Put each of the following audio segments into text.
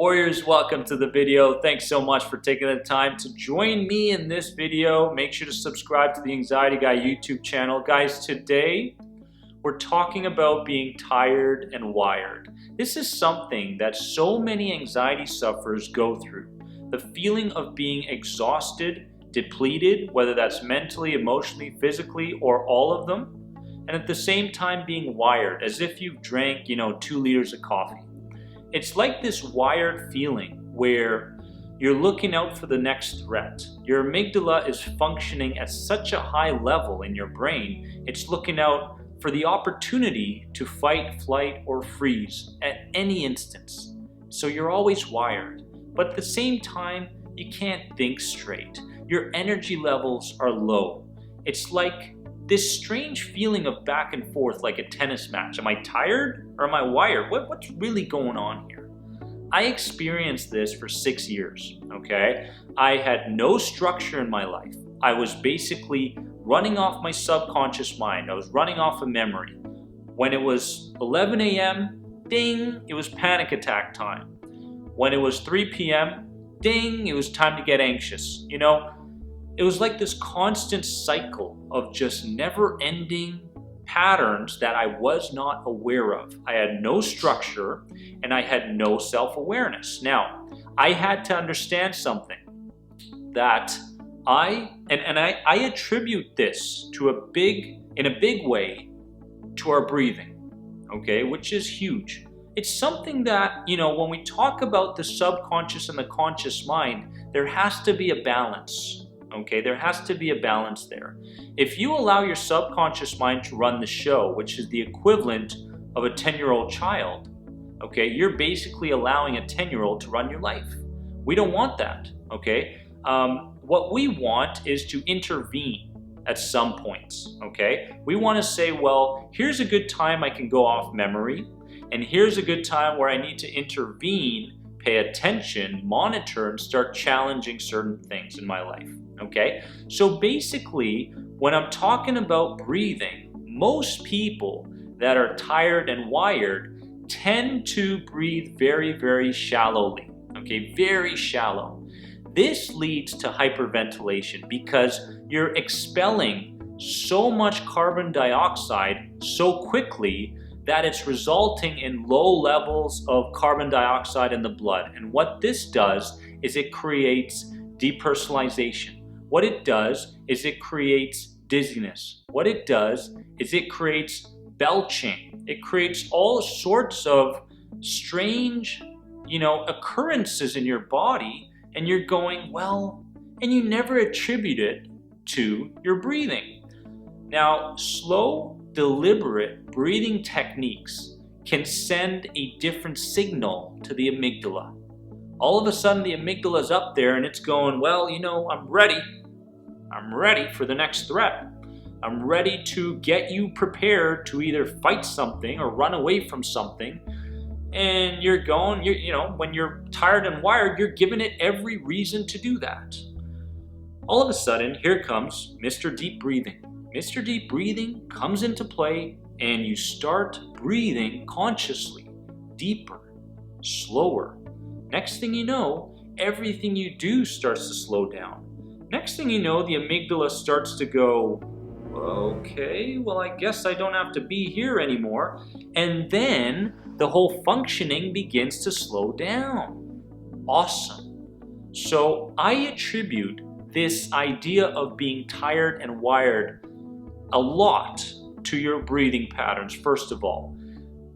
Warriors, welcome to the video. Thanks so much for taking the time to join me in this video. Make sure to subscribe to the Anxiety Guy YouTube channel. Guys, today we're talking about being tired and wired. This is something that so many anxiety sufferers go through. The feeling of being exhausted, depleted, whether that's mentally, emotionally, physically, or all of them. And at the same time being wired, as if you've drank, 2 liters of coffee. It's like this wired feeling where you're looking out for the next threat. Your amygdala is functioning at such a high level in your brain, it's looking out for the opportunity to fight, flight, or freeze at any instance. So you're always wired, but at the same time, you can't think straight. Your energy levels are low. It's like this strange feeling of back and forth like a tennis match. Am I tired or am I wired? What's really going on here? I experienced this for 6 years, okay? I had no structure in my life. I was basically running off my subconscious mind. I was running off a memory. When it was 11 a.m., ding, it was panic attack time. When it was 3 p.m., ding, it was time to get anxious. It was like this constant cycle of just never-ending patterns that I was not aware of. I had no structure and I had no self-awareness. Now, I had to understand something that I attribute this in a big way to our breathing, okay, which is huge. It's something that, when we talk about the subconscious and the conscious mind, there has to be a balance. Okay, there has to be a balance there. If you allow your subconscious mind to run the show, which is the equivalent of a 10-year-old child, okay, you're basically allowing a 10-year-old to run your life. We don't want that, okay? What we want is to intervene at some points, okay? We want to say, well, here's a good time I can go off memory, and here's a good time where I need to intervene, pay attention, monitor, and start challenging certain things in my life. Okay, so basically, when I'm talking about breathing, most people that are tired and wired tend to breathe very, very shallowly. Okay, very shallow. This leads to hyperventilation because you're expelling so much carbon dioxide so quickly that it's resulting in low levels of carbon dioxide in the blood. And what this does is it creates depersonalization. What it does is it creates dizziness. What it does is it creates belching. It creates all sorts of strange, occurrences in your body, and you're going, well, and you never attribute it to your breathing. Now, slow, deliberate breathing techniques can send a different signal to the amygdala. All of a sudden, the amygdala is up there and it's going, well, I'm ready. I'm ready for the next threat. I'm ready to get you prepared to either fight something or run away from something. And you're going, when you're tired and wired, you're giving it every reason to do that. All of a sudden, here comes Mr. Deep Breathing. Mr. Deep Breathing comes into play and you start breathing consciously, deeper, slower. Next thing you know, everything you do starts to slow down. Next thing you know, the amygdala starts to go, okay, well, I guess I don't have to be here anymore. And then the whole functioning begins to slow down. Awesome. So I attribute this idea of being tired and wired a lot to your breathing patterns, first of all.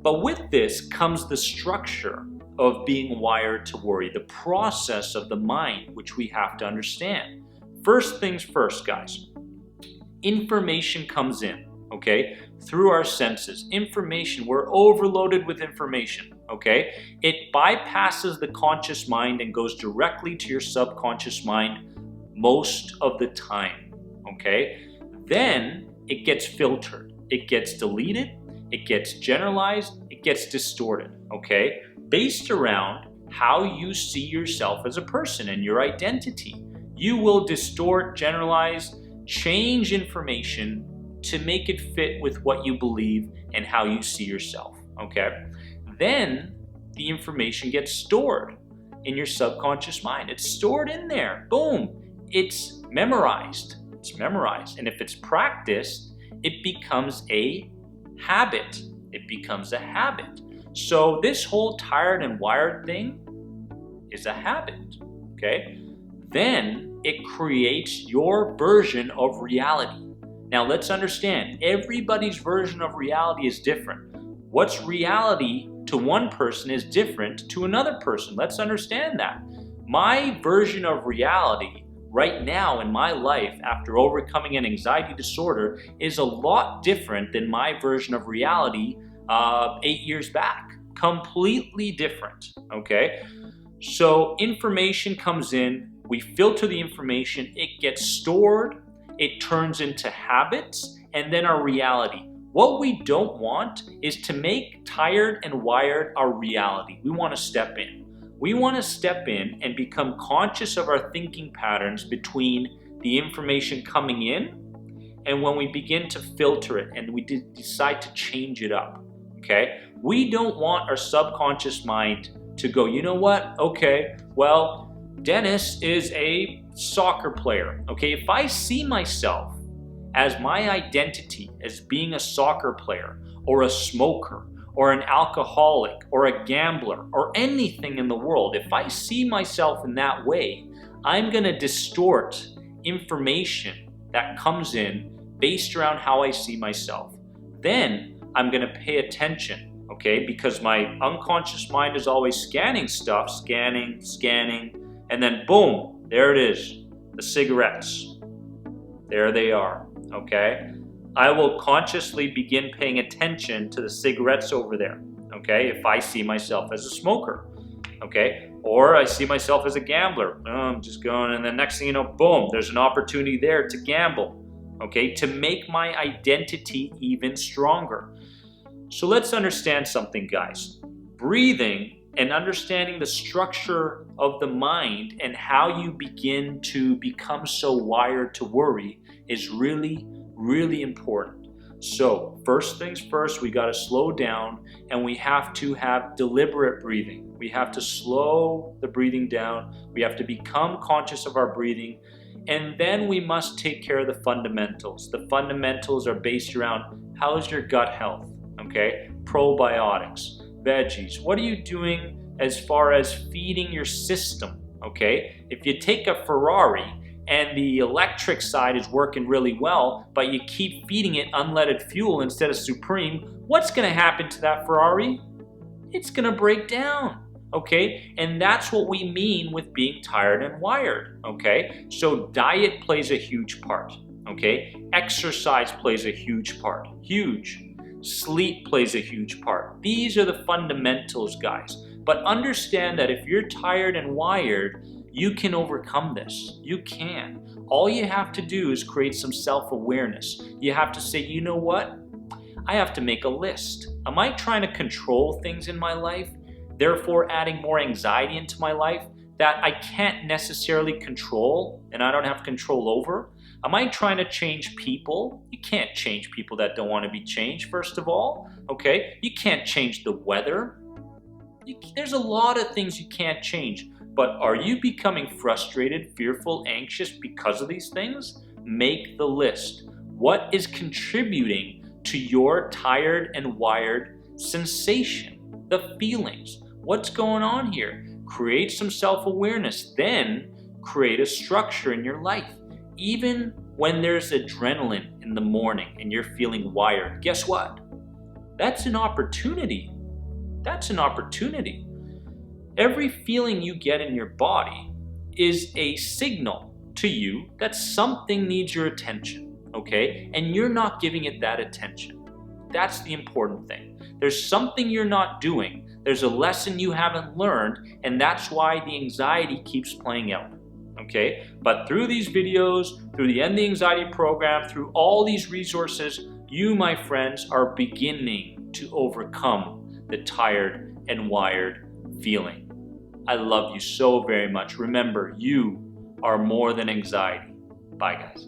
But with this comes the structure of being wired to worry, the process of the mind, which we have to understand. First things first, guys. Information comes in, okay, through our senses. Information, we're overloaded with information, okay? It bypasses the conscious mind and goes directly to your subconscious mind most of the time, okay? Then it gets filtered, it gets deleted, it gets generalized, it gets distorted, okay? Based around how you see yourself as a person and your identity. You will distort, generalize, change information to make it fit with what you believe and how you see yourself, okay? Then the information gets stored. in your subconscious mind. It's stored in there. Boom. It's memorized. It's memorized. And if it's practiced, it becomes a habit. It becomes a habit. So this whole tired and wired thing is a habit, okay? Then it creates your version of reality. Now let's understand, everybody's version of reality is different. What's reality to one person is different to another person. Let's understand that. My version of reality right now in my life after overcoming an anxiety disorder is a lot different than my version of reality 8 years back. Completely different, okay? So information comes in, we filter the information, it gets stored, it turns into habits, and then our reality. What we don't want is to make tired and wired our reality. We want to step in. We want to step in and become conscious of our thinking patterns between the information coming in and when we begin to filter it and we decide to change it up, okay? We don't want our subconscious mind to go, you know what? Okay, well, Dennis is a soccer player, okay? If I see myself as my identity as being a soccer player or a smoker or an alcoholic or a gambler or anything in the world, if I see myself in that way, I'm gonna distort information that comes in based around how I see myself. Then I'm gonna pay attention, okay? Because my unconscious mind is always scanning stuff, scanning, and then boom, there it is, the cigarettes. There they are, okay? I will consciously begin paying attention to the cigarettes over there, okay? If I see myself as a smoker, okay? Or I see myself as a gambler. Oh, I'm just going, and the next thing you know, boom, there's an opportunity there to gamble, okay? To make my identity even stronger. So let's understand something, guys. Breathing and understanding the structure of the mind and how you begin to become so wired to worry is really, really important. So first things first, we got to slow down and we have to have deliberate breathing. We have to slow the breathing down. We have to become conscious of our breathing. And then we must take care of the fundamentals. The fundamentals are based around how's your gut health, okay? Probiotics, veggies. What are you doing as far as feeding your system, okay? If you take a Ferrari and the electric side is working really well, but you keep feeding it unleaded fuel instead of Supreme, what's gonna happen to that Ferrari? It's gonna break down, okay? And that's what we mean with being tired and wired, okay? So diet plays a huge part, okay? Exercise plays a huge part, huge. Sleep plays a huge part. These are the fundamentals, guys. But understand that if you're tired and wired, you can overcome this. You can. All you have to do is create some self-awareness. You have to say, you know what? I have to make a list. Am I trying to control things in my life, therefore adding more anxiety into my life that I can't necessarily control and I don't have control over? Am I trying to change people? You can't change people that don't want to be changed, first of all, okay? You can't change the weather. There's a lot of things you can't change. But are you becoming frustrated, fearful, anxious because of these things? Make the list. What is contributing to your tired and wired sensation? The feelings. What's going on here? Create some self-awareness. Then create a structure in your life. Even when there's adrenaline in the morning and you're feeling wired, guess what? That's an opportunity. That's an opportunity. Every feeling you get in your body is a signal to you that something needs your attention, okay? And you're not giving it that attention. That's the important thing. There's something you're not doing. There's a lesson you haven't learned, and that's why the anxiety keeps playing out. Okay, but through these videos, through the End the Anxiety program, through all these resources, you, my friends, are beginning to overcome the tired and wired feeling. I love you so very much. Remember, you are more than anxiety. Bye, guys.